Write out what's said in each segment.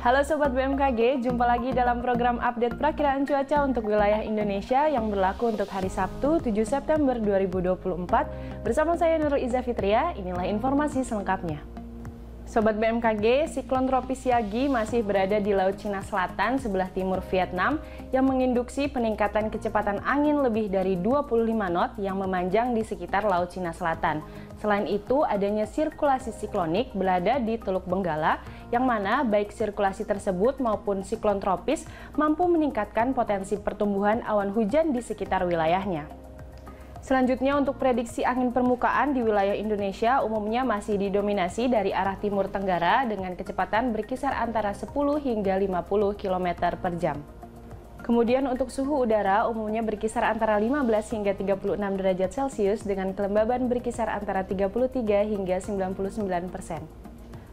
Halo Sobat BMKG, jumpa lagi dalam program update perakiraan cuaca untuk wilayah Indonesia yang berlaku untuk hari Sabtu 7 September 2024. Bersama saya Nurul Iza Fitria, inilah informasi selengkapnya. Sobat BMKG, siklon tropis Yagi masih berada di Laut Cina Selatan sebelah timur Vietnam yang menginduksi peningkatan kecepatan angin lebih dari 25 knot yang memanjang di sekitar Laut Cina Selatan. Selain itu, adanya sirkulasi siklonik berada di Teluk Benggala, yang mana baik sirkulasi tersebut maupun siklon tropis mampu meningkatkan potensi pertumbuhan awan hujan di sekitar wilayahnya. Selanjutnya untuk prediksi angin permukaan di wilayah Indonesia umumnya masih didominasi dari arah timur tenggara dengan kecepatan berkisar antara 10 hingga 50 km per jam. Kemudian untuk suhu udara umumnya berkisar antara 15 hingga 36 derajat Celcius dengan kelembaban berkisar antara 33 hingga 99%.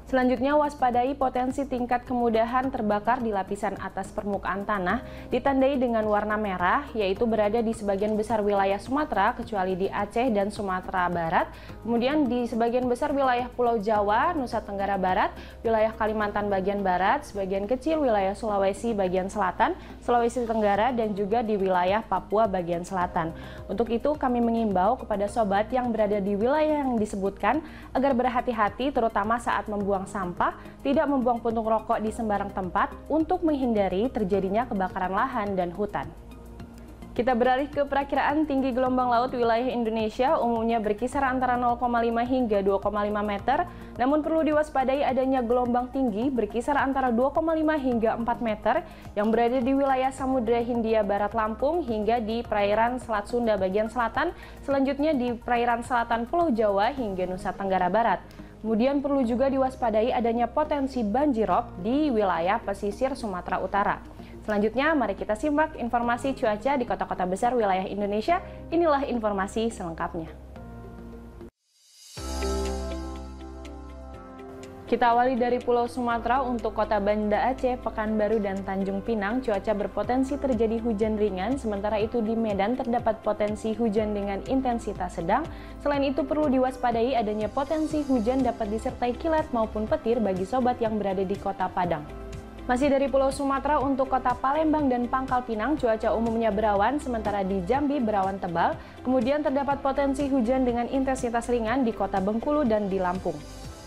Selanjutnya, waspadai potensi tingkat kemudahan terbakar di lapisan atas permukaan tanah ditandai dengan warna merah, yaitu berada di sebagian besar wilayah Sumatera kecuali di Aceh dan Sumatera Barat, kemudian di sebagian besar wilayah Pulau Jawa, Nusa Tenggara Barat, wilayah Kalimantan bagian barat, sebagian kecil wilayah Sulawesi bagian selatan, Sulawesi Tenggara, dan juga di wilayah Papua bagian selatan. Untuk itu, kami mengimbau kepada sobat yang berada di wilayah yang disebutkan agar berhati-hati terutama saat membuang sampah, tidak membuang puntung rokok di sembarang tempat untuk menghindari terjadinya kebakaran lahan dan hutan. Kita beralih ke perakiraan tinggi gelombang laut wilayah Indonesia umumnya berkisar antara 0,5 hingga 2,5 meter, namun perlu diwaspadai adanya gelombang tinggi berkisar antara 2,5 hingga 4 meter yang berada di wilayah Samudra Hindia Barat Lampung hingga di perairan Selat Sunda bagian selatan, selanjutnya di perairan selatan Pulau Jawa hingga Nusa Tenggara Barat. Kemudian perlu juga diwaspadai adanya potensi banjirop di wilayah pesisir Sumatera Utara. Selanjutnya, mari kita simak informasi cuaca di kota-kota besar wilayah Indonesia. Inilah informasi selengkapnya. Kita awali dari Pulau Sumatera. Untuk kota Banda Aceh, Pekanbaru, dan Tanjung Pinang, cuaca berpotensi terjadi hujan ringan, sementara itu di Medan terdapat potensi hujan dengan intensitas sedang. Selain itu perlu diwaspadai adanya potensi hujan dapat disertai kilat maupun petir bagi sobat yang berada di kota Padang. Masih dari Pulau Sumatera, untuk kota Palembang dan Pangkal Pinang, cuaca umumnya berawan, sementara di Jambi berawan tebal. Kemudian terdapat potensi hujan dengan intensitas ringan di kota Bengkulu dan di Lampung.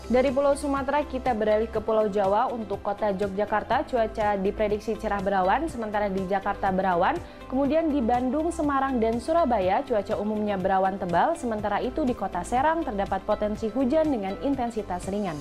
Dari Pulau Sumatera kita beralih ke Pulau Jawa. Untuk kota Yogyakarta cuaca diprediksi cerah berawan, sementara di Jakarta berawan. Kemudian di Bandung, Semarang, dan Surabaya cuaca umumnya berawan tebal, sementara itu di kota Serang terdapat potensi hujan dengan intensitas ringan.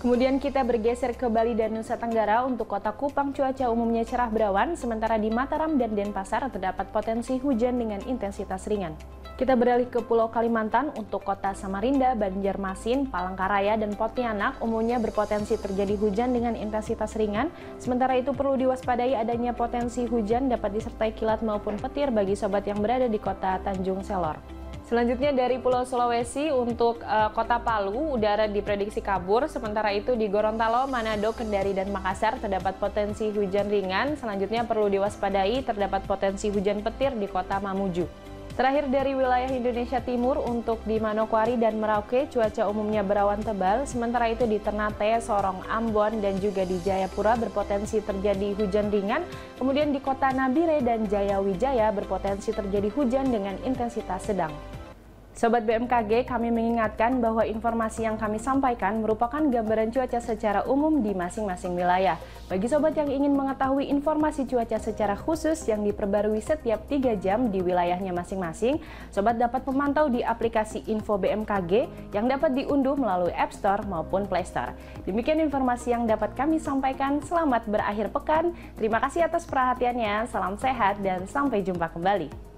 Kemudian kita bergeser ke Bali dan Nusa Tenggara. Untuk kota Kupang cuaca umumnya cerah berawan, sementara di Mataram dan Denpasar terdapat potensi hujan dengan intensitas ringan. Kita beralih ke Pulau Kalimantan. Untuk kota Samarinda, Banjarmasin, Palangkaraya, dan Pontianak umumnya berpotensi terjadi hujan dengan intensitas ringan. Sementara itu perlu diwaspadai adanya potensi hujan dapat disertai kilat maupun petir bagi sobat yang berada di kota Tanjung Selor. Selanjutnya dari Pulau Sulawesi, untuk kota Palu, udara diprediksi kabur. Sementara itu di Gorontalo, Manado, Kendari, dan Makassar terdapat potensi hujan ringan. Selanjutnya perlu diwaspadai terdapat potensi hujan petir di kota Mamuju. Terakhir dari wilayah Indonesia Timur, untuk di Manokwari dan Merauke cuaca umumnya berawan tebal, sementara itu di Ternate, Sorong, Ambon, dan juga di Jayapura berpotensi terjadi hujan ringan, kemudian di kota Nabire dan Jayawijaya berpotensi terjadi hujan dengan intensitas sedang. Sobat BMKG, kami mengingatkan bahwa informasi yang kami sampaikan merupakan gambaran cuaca secara umum di masing-masing wilayah. Bagi sobat yang ingin mengetahui informasi cuaca secara khusus yang diperbarui setiap 3 jam di wilayahnya masing-masing, sobat dapat memantau di aplikasi Info BMKG yang dapat diunduh melalui App Store maupun Play Store. Demikian informasi yang dapat kami sampaikan. Selamat berakhir pekan. Terima kasih atas perhatiannya. Salam sehat dan sampai jumpa kembali.